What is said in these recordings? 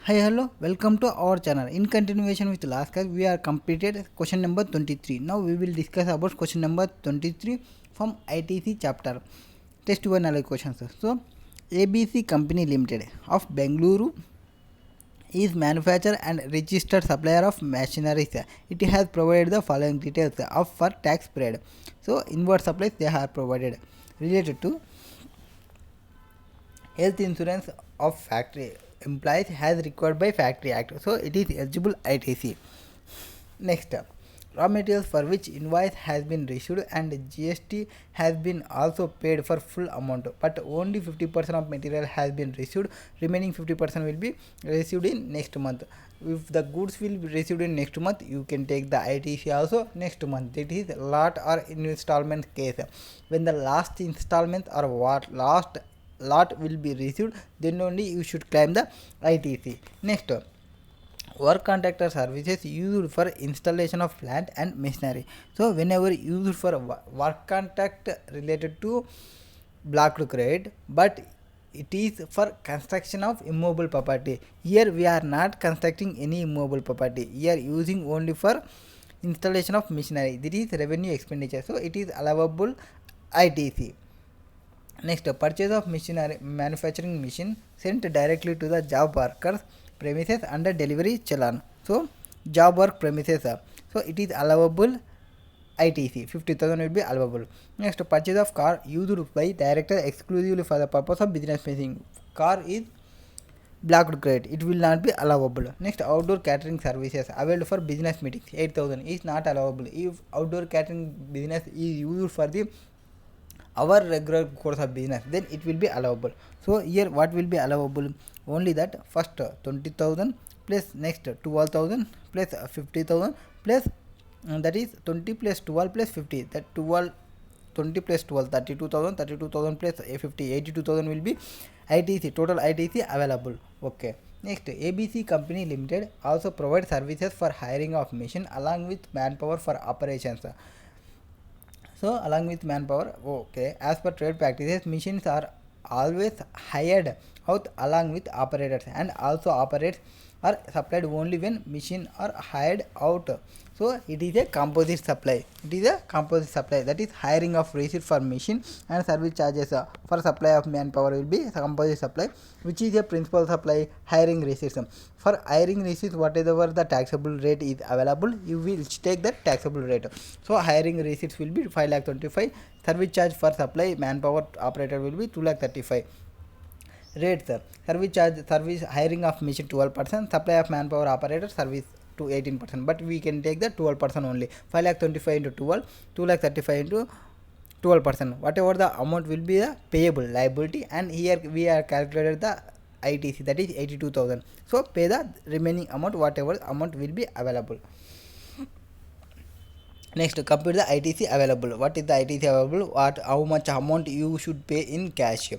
Hi, hello, welcome to our channel. In continuation with last class, we are completed question number 23. Now we will discuss about question number 23 from ITC chapter. Test 1 knowledge questions. So, ABC Company Limited of Bengaluru is manufacturer and registered supplier of machineries. It has provided the following details of for tax period. So, inward supplies they are provided related to health insurance of factory employees has required by Factory Act. So it is eligible ITC. Next, raw materials for which invoice has been received and GST has been also paid for full amount, but only 50% of material has been received. Remaining 50% will be received in next month. If the goods will be received in next month, you can take the ITC also next month. It is lot or installment case. When the last installment or last lot will be received, then only you should claim the ITC. Next, work contractor services used for installation of plant and machinery. So whenever used for work contract related to blocked credit, but it is for construction of immovable property. Here we are not constructing any immovable property. We are using only for installation of machinery. This is revenue expenditure, so it is allowable ITC. Next, purchase of machinery manufacturing machine sent directly to the job workers premises under delivery challan. So job work premises, so it is allowable ITC. 50,000 will be allowable. Next, purchase of car used by director exclusively for the purpose of business making. Car is blocked credit, it will not be allowable. Next, outdoor catering services available for business meetings, 8,000 is not allowable. If outdoor catering business is used for the our regular course of business, then it will be allowable. So here what will be allowable? Only that first 20,000 plus next 12,000 plus 50,000 plus that is 20 plus 12 plus 50, that 12 20 plus 12 32,000, 32,000 plus 50 82,000 will be ITC, total ITC available. Okay. Next, ABC Company Limited also provides services for hiring of machine along with manpower for operations. So along with manpower, okay, as per trade practices, machines are always hired out along with operators, and also operators are supplied only when machine are hired out. So it is a composite supply. It is a composite supply, that is hiring of receipt for machine and service charges for supply of manpower will be composite supply, which is a principal supply hiring receipts. For hiring receipts, whatever the taxable rate is available, you will take that taxable rate. So hiring receipts will be 5,25,000. Service charge for supply manpower operator will be 2,35,000. Rates, service charge, service hiring of machine 12%, supply of manpower operator service to 18%, but we can take the 12% only. 5,25,000 into 12, 2,35,000 into 12%. Whatever the amount will be the payable liability, and here we are calculated the ITC, that is 82,000. So pay the remaining amount, whatever amount will be available. Next, compute the ITC available. What is the ITC available? How much amount you should pay in cash?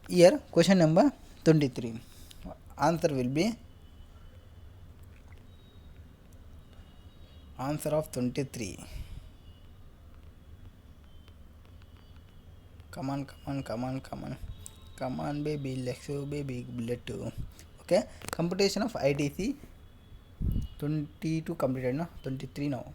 Here question number 23. Answer will be answer of 23. Come on baby, let's go baby, bullet too. Okay, computation of ITC 22 completed, no? 23 now.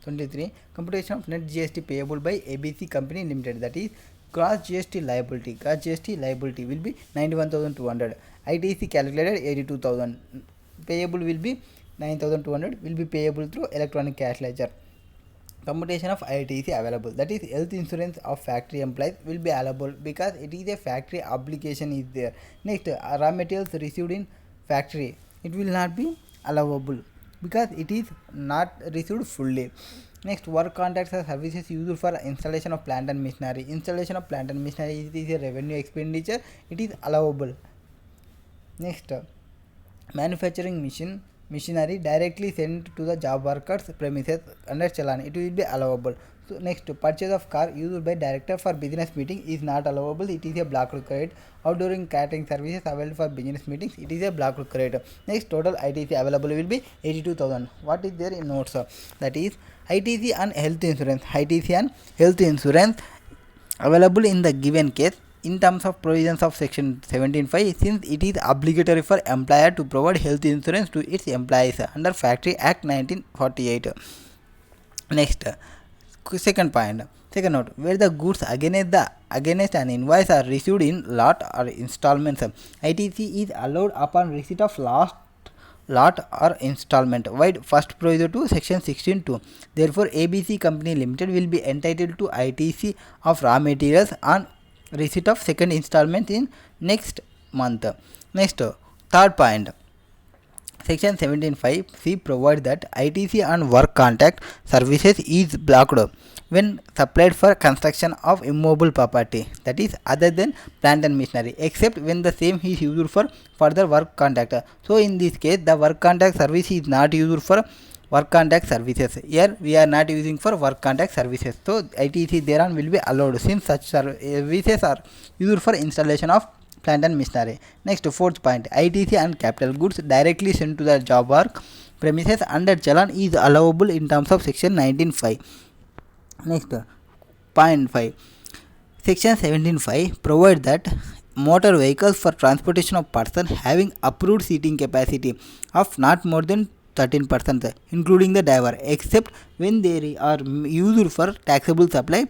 23, computation of net GST payable by ABC Company Limited, that is gross GST liability. Gross GST liability will be 91,200. ITC calculated 82,000. Payable will be 9,200. Will be payable through electronic cash ledger. Computation of ITC available, that is health insurance of factory employees will be allowable because it is a factory obligation is there. Next, raw materials received in factory, it will not be allowable because it is not received fully. Next, work contracts are services used for installation of plant and machinery. Installation of plant and machinery, it is a revenue expenditure, it is allowable. Next, manufacturing machinery directly sent to the job workers premises under challan, it will be allowable. So next, purchase of car used by director for business meeting is not allowable, it is a blocked credit. Outdoor catering services available for business meetings, it is a blocked credit. Next, total ITC available will be 82,000. What is there in notes? That is ITC and health insurance. ITC and health insurance available in the given case in terms of provisions of section 17.5, since it is obligatory for employer to provide health insurance to its employees under Factory Act 1948. Next, second point, second note, where the goods against an invoice are received in lot or installments, ITC is allowed upon receipt of last lot or installment, wide first proviso to section 16.2. Therefore, ABC Company Limited will be entitled to ITC of raw materials on receipt of second installment in next month. Next, third point, section 17.5c provides that ITC on work contact services is blocked when supplied for construction of immobile property, that is other than plant and machinery, except when the same is used for further work contact. So in this case, the work contact service is not used for work contact services. Here we are not using for work contact services, so ITC thereon will be allowed since such services are used for installation of plant and machinery. Next, fourth point, ITC on capital goods directly sent to the job work premises under challan is allowable in terms of section 19.5. Next, point 5, section 17.5 provides that motor vehicles for transportation of person having approved seating capacity of not more than 13%, including the driver, except when they are used for taxable supply,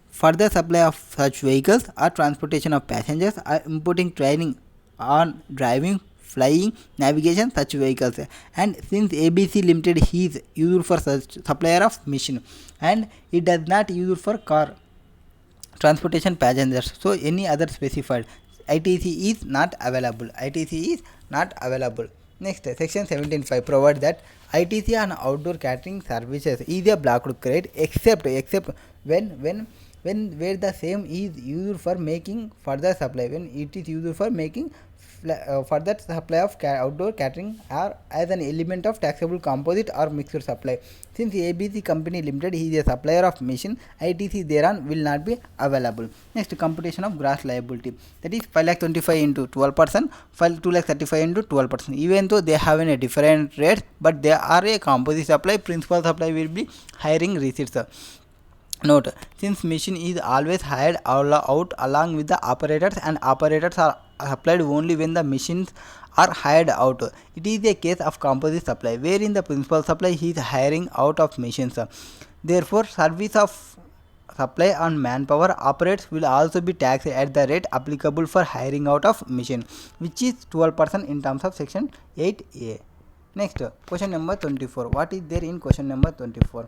further supply of such vehicles or transportation of passengers, or importing training on driving, flying, navigation such vehicles. And since ABC Limited is used for such supplier of machine and it does not use for car transportation passengers, so any other specified ITC is not available. ITC is not available. Next, section 17.5 provides that ITC on outdoor catering services is a blocked credit except when where the same is used for making further supply, when it is used for making further supply of outdoor catering or as an element of taxable composite or mixed supply. Since ABC Company Limited is a supplier of machine, ITC thereon will not be available. Next, computation of gross liability, that is 5,25,000 into 12%, 2,35,000 into 12%. Even though they have a different rates, but they are a composite supply, principal supply will be hiring receipts. Note, since machine is always hired out along with the operators and operators are supplied only when the machines are hired out, it is a case of composite supply wherein the principal supply is hiring out of machines. Therefore, service of supply on manpower operates will also be taxed at the rate applicable for hiring out of machine, which is 12% in terms of section 8A. Next, question number 24. What is there in question number 24?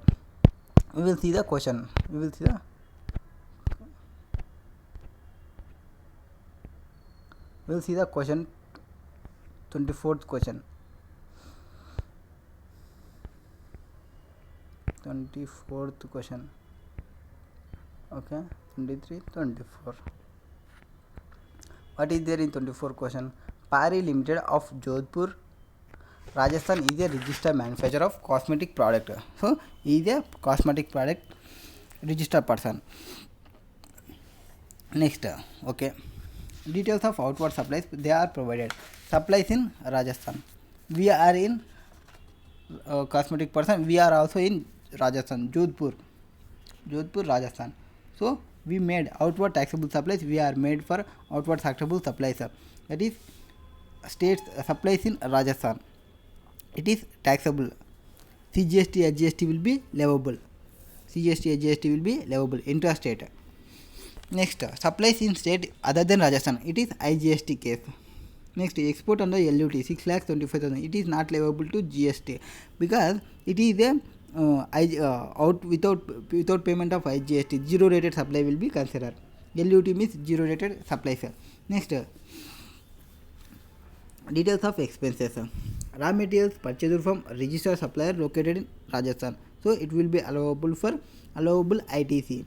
We will see the question. We will see the question. 24th question. 24th question. Okay, 23, 24. What is there in 24 question? Pari Limited of Jodhpur, Rajasthan is a registered manufacturer of cosmetic product. So, he is a cosmetic product registered person. Next, okay, details of outward supplies they are provided. Supplies in Rajasthan. We are in cosmetic person. We are also in Rajasthan, Jodhpur, Rajasthan. So, we made outward taxable supplies. We are made for outward taxable supplies. That is states supplies in Rajasthan. It is taxable. CGST, SGST will be leviable. CGST, SGST will be leviable interstate. Next, supplies in state other than Rajasthan. It is IGST case. Next, export under LUT 6,25,000. It is not leviable to GST because it is a out without payment of IGST. Zero rated supply will be considered. LUT means zero rated supplies. Next, details of expenses. Raw materials purchased from registered supplier located in Rajasthan, so it will be allowable for allowable ITC.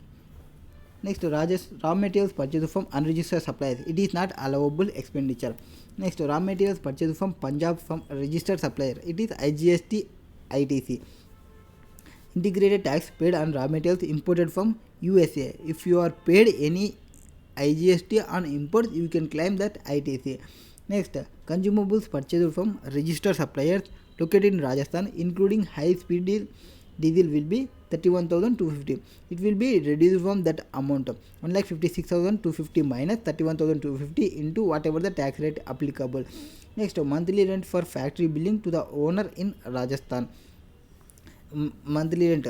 Next, raw materials purchased from unregistered suppliers, it is not allowable expenditure. Next, raw materials purchased from Punjab from registered supplier, it is IGST ITC. Integrated tax paid on raw materials imported from USA. If you are paid any IGST on imports, you can claim that ITC. Next, consumables purchased from registered suppliers located in Rajasthan, including high speed diesel will be 31,250. It will be reduced from that amount, 1,56,250 minus 31,250 into whatever the tax rate applicable. Next, monthly rent for factory billing to the owner in Rajasthan. Monthly rent,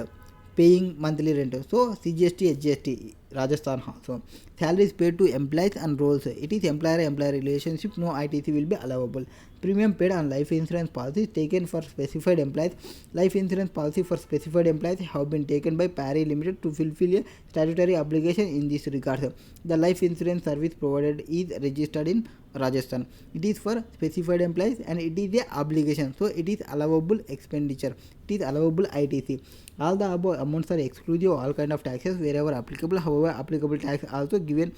paying monthly rent, so CGST HGST Rajasthan also. Salaries paid to employees and roles, it is employer relationship, no ITC will be allowable. Premium paid on life insurance policies taken for specified employees. Life insurance policy for specified employees have been taken by PARI Limited to fulfill a statutory obligation in this regard. The life insurance service provided is registered in Rajasthan. It is for specified employees and it is a obligation, so it is allowable expenditure. It is allowable ITC. All the above amounts are exclusive of all kind of taxes wherever applicable. However, applicable tax also given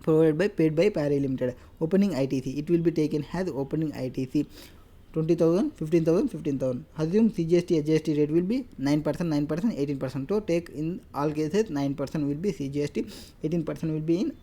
provided by paid by PARI Limited. Opening ITC, it will be taken as opening ITC. 20,000, 15,000, 15,000. Assume CGST HGST rate will be 9%, 9%, 18%. So take in all cases 9% will be CGST, 18% will be in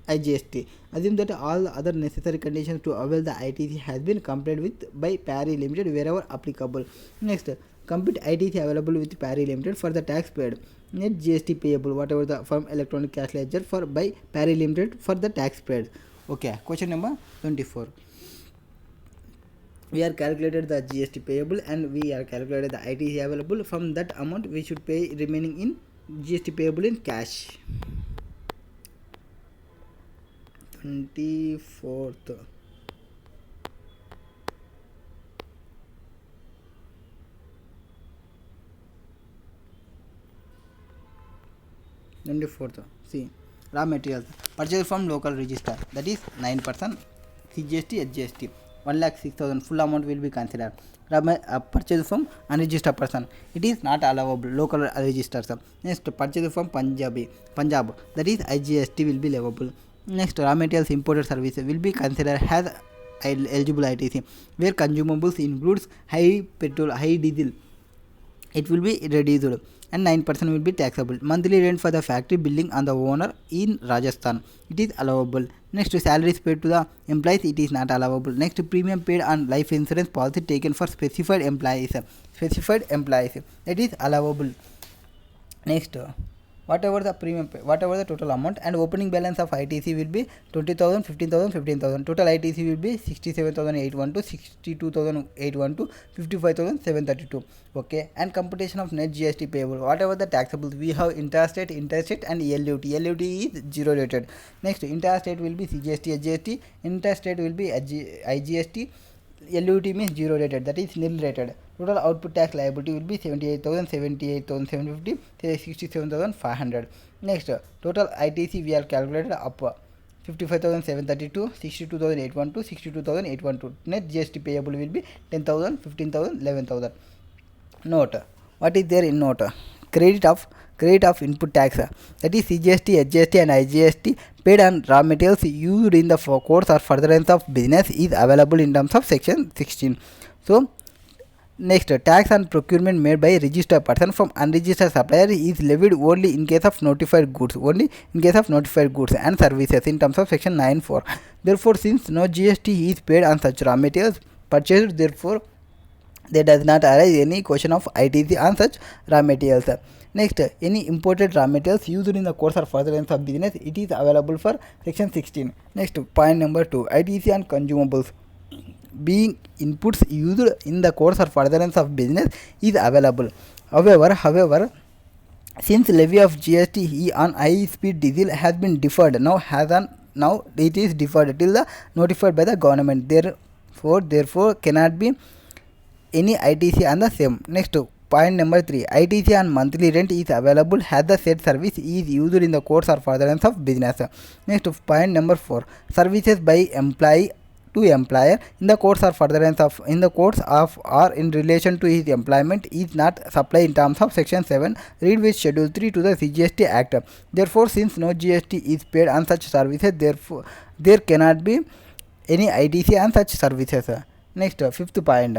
IGST. Assume that all other necessary conditions to avail the ITC has been complied with by PARI Limited wherever applicable. Next, complete ITC available with PARI Limited for the tax paid. Net GST payable, whatever the firm electronic cash ledger for by PARI Limited for the tax paid. Okay, question number 24. We are calculated the GST payable and we are calculated the ITC available. From that amount we should pay remaining in GST payable in cash. 24th. See, raw materials purchased from local register, that is 9%. CGST HGST 1,06,000 full amount will be considered. Purchase from unregistered person, it is not allowable, local registers. Next, purchase from Punjab, that is IGST will be allowable. Next, raw materials imported service will be considered as eligible ITC, where consumables includes high petrol, high diesel, it will be reduced and 9% will be taxable. Monthly rent for the factory billing on the owner in Rajasthan, it is allowable. Next, salaries paid to the employees, it is not allowable. Next, premium paid on life insurance policy taken for specified employees, it is allowable. Next, whatever the premium pay, whatever the total amount, and opening balance of ITC will be 20,000, 15,000, 15,000. Total ITC will be 67,812, 62,812, 55,732. Okay, and computation of net GST payable, whatever the taxable, we have interstate, and LUT. LUT is zero rated. Next, interstate will be CGST, HGST, interstate will be IGST. LUT means zero rated, that is nil rated. Total output tax liability will be 78,000, 78,750, 67,500. Next, total ITC we are calculated up 55,732, 62,812, 62,812. Net GST payable will be 10,000, 15,000, 11,000. Note, what is there in note? Credit of input tax, that is CGST, HGST and IGST paid on raw materials used in the course or furtherance of business is available in terms of section 16. So next, tax on procurement made by registered person from unregistered supplier is levied only in case of notified goods, and services in terms of section 9(4). Therefore, since no GST is paid on such raw materials purchased, therefore there does not arise any question of ITC on such raw materials. Next, any imported raw materials used in the course or furtherance of business, it is available for section 16. Next, point number 2, ITC on consumables being inputs used in the course or furtherance of business is available. However, since levy of GST on high speed diesel has been deferred, now it is deferred till the notified by the government. Therefore cannot be any ITC on the same. Next, point number 3, ITC on monthly rent is available as the said service is used in the course or furtherance of business. Next, point number 4, services by employee to employer in the course or furtherance of or in relation to his employment is not supplied in terms of section 7 read with schedule 3 to the CGST Act. Therefore, since no GST is paid on such services, therefore there cannot be any ITC on such services. Next, fifth point,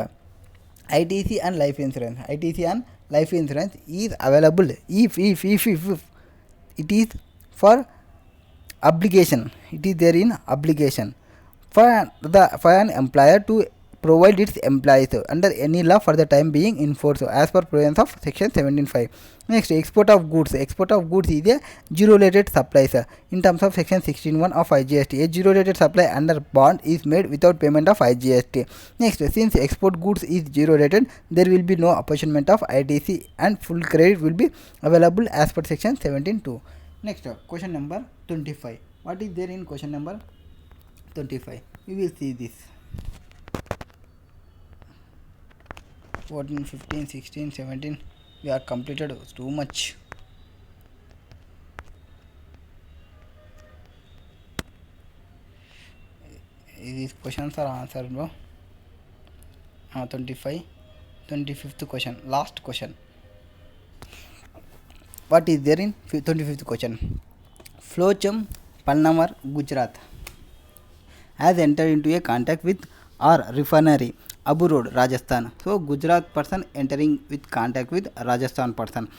ITC and life insurance. ITC and life insurance is available if it is for obligation. It is there in obligation for an employer to provide its employees under any law for the time being in force as per provisions of section 17(5). Next, export of goods. Export of goods is a zero rated supplies in terms of section 16(1) of IGST. A zero rated supply under bond is made without payment of IGST. Next, since export goods is zero rated, there will be no apportionment of ITC and full credit will be available as per section 17(2). Next, question number 25. What is there in question number 25? We will see this. 14, 15, 16, 17. We are completed too much. These questions are answered, bro. 25. 25th question. Last question. What is there in 25th question? Flocham, Palnamar, Gujarat has entered into a contract with our refinery Abu Road, Rajasthan. So Gujarat person entering with contact with Rajasthan person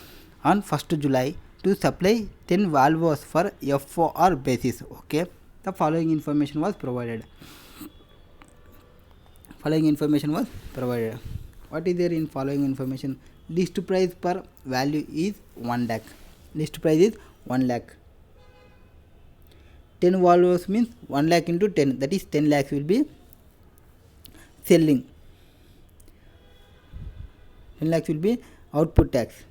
on 1st July to supply 10 valves for FOR basis. Okay, the following information was provided. What is there in following information? List price per value is 1 lakh. List price is 1 lakh. 10 valves means 1 lakh into 10, that is 10 lakhs will be selling. 10 lakhs will be output tax.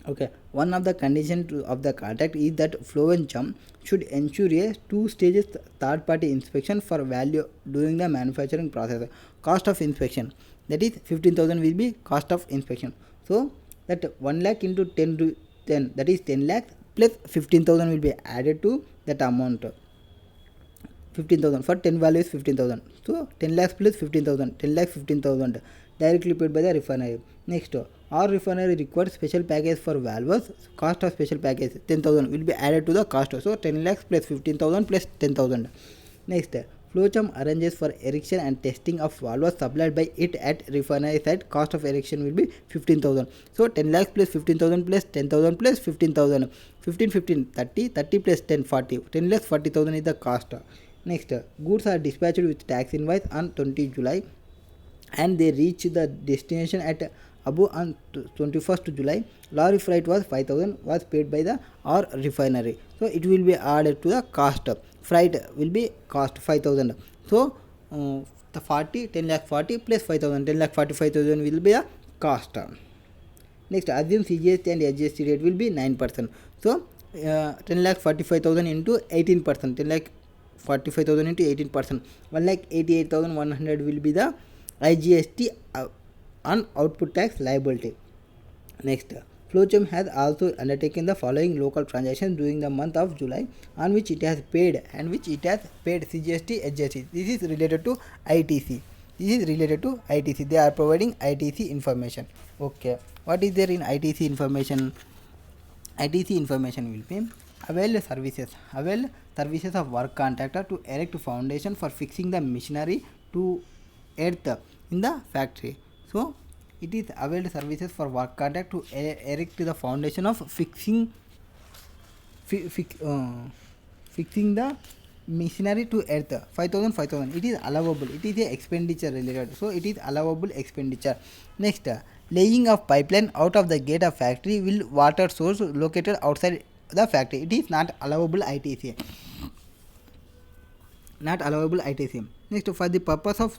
Okay, one of the conditions of the contract is that Flocham should ensure a 2 stages third party inspection for value during the manufacturing process. Cost of inspection, that is 15,000 will be cost of inspection. So that 1 lakh into 10, that is 10 lakhs plus 15,000 will be added to that amount. 15,000 for 10 value is 15,000. So 10 lakhs plus 15,000, 10 lakhs 15,000 directly paid by the refinery. Next, our refinery requires special package for valves. Cost of special package 10,000 will be added to the cost. So 10 lakhs plus 15,000 plus 10,000. Next, Flocham arranges for erection and testing of valves supplied by it at refinery site. Cost of erection will be 15,000. So 10 lakhs plus 15,000 plus 10,000 plus 15,000. 15, 15, 30, 30 plus 10, 40. 10 lakhs 40,000 is the cost. Next, goods are dispatched with tax invoice on 20 July and they reach the destination at Abu on 21st July. Lorry freight was 5,000 was paid by the our refinery. So it will be added to the cost. Freight will be cost 5,000. So the 40, 10 lakh 40 plus 5,000, 10 lakh 45,000 will be a cost. Next, assume CGST and SGST rate will be 9%. So 10 lakh 45,000 into 18%. 10 lakh 45,000 into 18%. 1,88,100 will be the IGST on output tax liability. Next, Flocham has also undertaken the following local transactions during the month of July on which it has paid CGST, SGST. This is related to ITC. They are providing ITC information. Okay, what is there in ITC information? ITC information will be avail services of work contractor to erect foundation for fixing the machinery to earth in the factory. So it is availed services for work contract to erect the foundation of fixing the machinery to earth. 5,000. It is allowable. It is a expenditure related. So it is allowable expenditure. Next, laying of pipeline out of the gate of factory will water source located outside the factory. It is not allowable ITC. Next, for the purpose of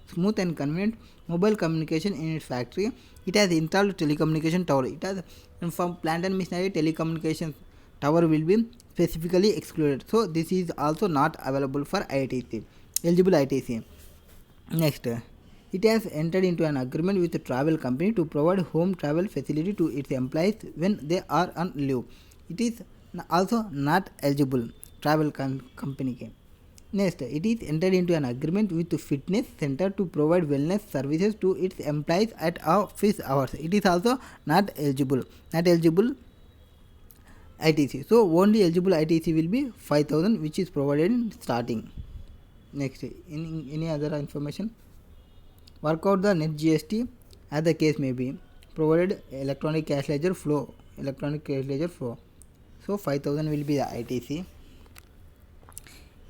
smooth and convenient mobile communication in its factory, it has installed telecommunication tower. It has from plant and machinery telecommunication tower will be specifically excluded. So this is also not available for ITC, eligible ITC. Next, it has entered into an agreement with a travel company to provide home travel facility to its employees when they are on leave. It is also not eligible travel company. Next, it is entered into an agreement with the fitness center to provide wellness services to its employees at office hours. It is also not eligible ITC. So only eligible ITC will be 5,000, which is provided in starting. Next, in any other information, work out the net GST as the case may be. Provided electronic cash ledger flow. So 5,000 will be the ITC.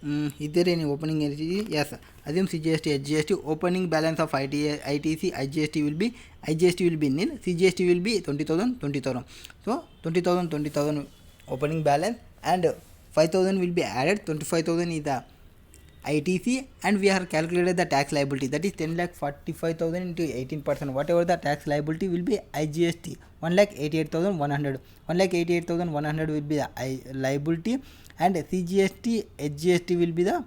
Is there any opening entity? Yes. Assume CGST, HGST, opening balance of ITC, IGST will be nil, CGST will be 20,000, 20,000. So 20,000, 20,000 opening balance and 5,000 will be added. 25,000 is the ITC and we have calculated the tax liability, that is 10,45,000 into 18%. Whatever the tax liability will be IGST 1,88,100. 1,88,100 will be the liability and CGST, HGST will be the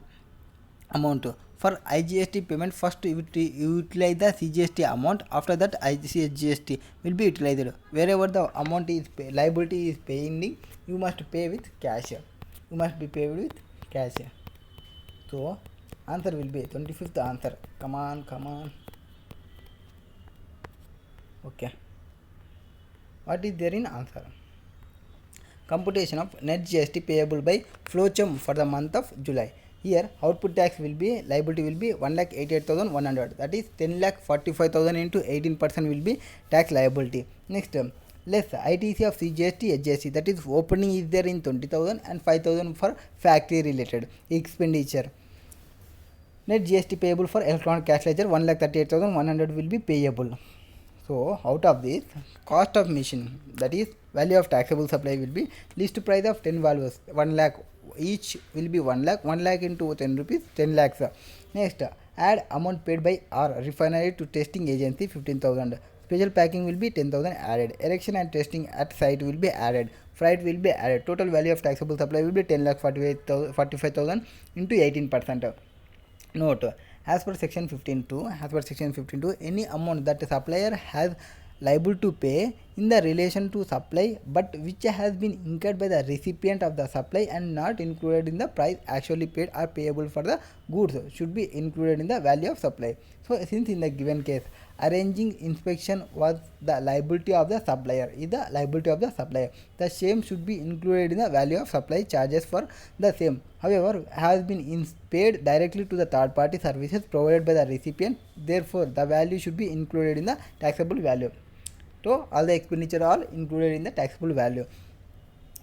amount. For IGST payment, first you utilize the CGST amount, after that IGST will be utilized. Wherever the amount is liability is paying, you must pay with cash. You must be paid with cash. So answer will be 25th answer. Come on. Okay. What is there in answer? Computation of net GST payable by flowchart for the month of July. Here output tax will be, liability will be 1,88,100, that is 10,45,000 into 18% will be tax liability. Next, less ITC of CGST, HGST, that is opening is there in 20,000 and 5,000 for factory related expenditure. Net GST payable for electronic cash ledger 1,38,100 will be payable. So out of this, cost of machine, that is value of taxable supply will be list price of 10 values 1 lakh, each will be 1 lakh, 1 lakh into 10 rupees 10 lakhs. Next, add amount paid by R refinery to testing agency 15,000. Special packing will be 10,000 added. Erection and testing at site will be added. Freight will be added. Total value of taxable supply will be 10,45,000 into 18%. Note, as per section 15.2, any amount that the supplier has liable to pay in the relation to supply but which has been incurred by the recipient of the supply and not included in the price actually paid or payable for the goods should be included in the value of supply. So since in the given case arranging inspection was the liability of the supplier, the same should be included in the value of supply charges for the same. However, has been paid directly to the third party services provided by the recipient, therefore the value should be included in the taxable value. So all the expenditure are included in the taxable value.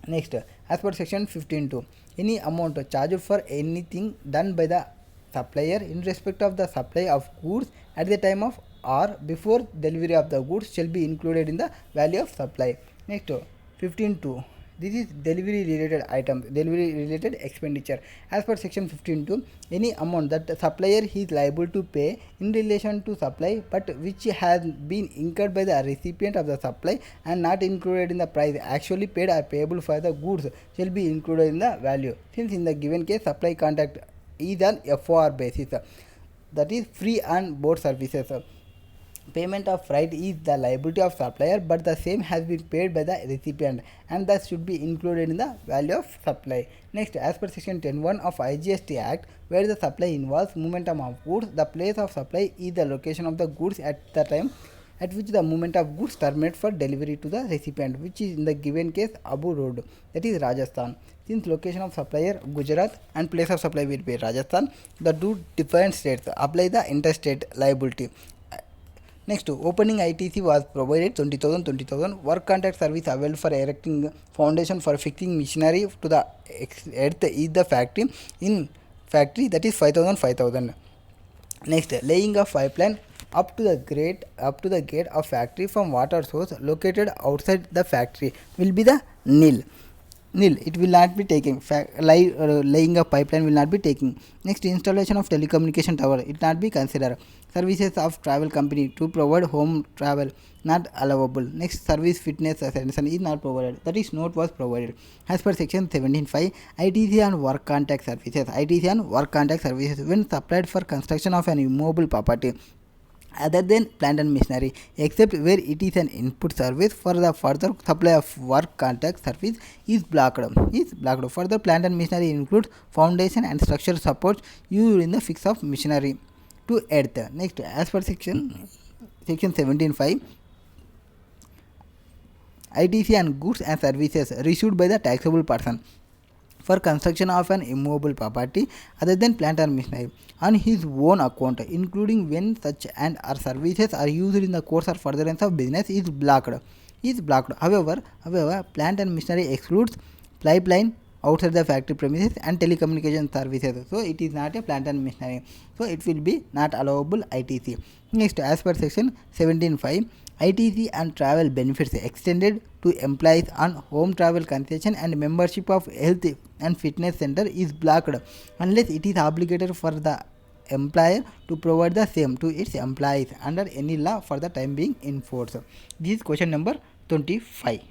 Next, as per section 15.2, any amount charged for anything done by the supplier in respect of the supply of goods at the time of or before delivery of the goods shall be included in the value of supply. Next, 15.2, this is delivery related expenditure. As per section 15.2, any amount that the supplier is liable to pay in relation to supply but which has been incurred by the recipient of the supply and not included in the price actually paid or payable for the goods shall be included in the value. Since in the given case supply contract is on FOR basis, that is free on board services, payment of freight is the liability of supplier but the same has been paid by the recipient and thus should be included in the value of supply. Next, as per section 10.1 of IGST Act, where the supply involves momentum of goods, the place of supply is the location of the goods at the time at which the movement of goods terminates for delivery to the recipient, which is in the given case Abu Road, that is Rajasthan. Since location of supplier Gujarat and place of supply will be Rajasthan, the two different states apply the interstate liability. Next, opening ITC was provided 20,000. Work contract service available for erecting foundation for fixing machinery to the earth is the factory, that is 5,000. Next, laying of pipeline up to the gate of factory from water source located outside the factory will be the nil. It will not be taken. Laying a pipeline will not be taken. Next, installation of telecommunication tower, it not be considered. Services of travel company to provide home travel not allowable. Next, service fitness assessment is not provided, that is note was provided. As per section 17.5, ITC and work contact services when supplied for construction of an immobile property other than plant and machinery, except where it is an input service for the further supply of work contact service is blocked. Further plant and machinery includes foundation and structural support used in the fix of machinery to earth. Next, as per section 17.5, ITC and goods and services received by the taxable person for construction of an immobile property other than plant or machinery on his own account, including when such and or services are used in the course or furtherance of business, is blocked. However, plant and machinery excludes pipeline outside the factory premises and telecommunication services. So it is not a plant and machinery. So it will be not allowable ITC. Next, as per section 17.5, ITC and travel benefits extended to employees on home travel concession and membership of health and fitness center is blocked unless it is obligated for the employer to provide the same to its employees under any law for the time being in force. This is question number 25.